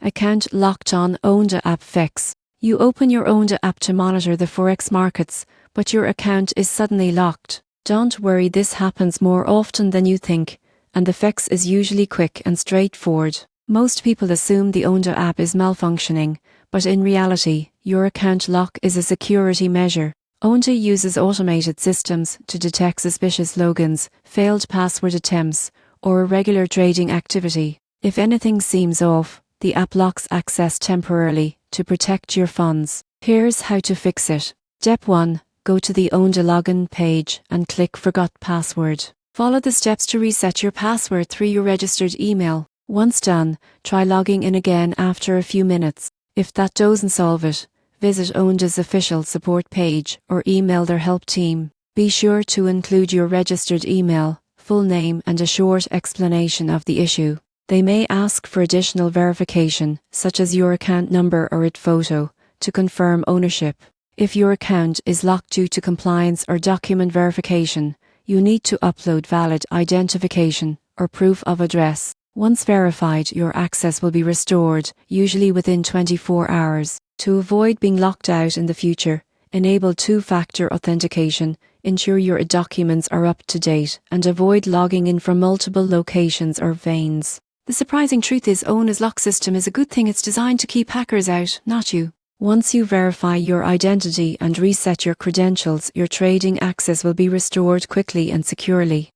Account locked on OANDA App Fix. You open your OANDA app to monitor the Forex markets, but your account is suddenly locked. Don't worry, this happens more often than you think, and the fix is usually quick and straightforward. Most people assume the OANDA app is malfunctioning, but in reality, your account lock is a security measure. OANDA uses automated systems to detect suspicious logins, failed password attempts, or irregular trading activity. If anything seems off, the app locks access temporarily to protect your funds. Here's how to fix it. Step 1. Go to the OANDA login page and click Forgot Password. Follow the steps to reset your password through your registered email. Once done, try logging in again after a few minutes. If that doesn't solve it, visit OANDA's official support page or email their help team. Be sure to include your registered email, full name, and a short explanation of the issue. They may ask for additional verification, such as your account number or ID photo, to confirm ownership. If your account is locked due to compliance or document verification, you need to upload valid identification or proof of address. Once verified, your access will be restored, usually within 24 hours. To avoid being locked out in the future, enable two-factor authentication, ensure your documents are up to date, and avoid logging in from multiple locations or veins. The surprising truth is OANDA's lock system is a good thing. It's designed to keep hackers out, not you. Once you verify your identity and reset your credentials, your trading access will be restored quickly and securely.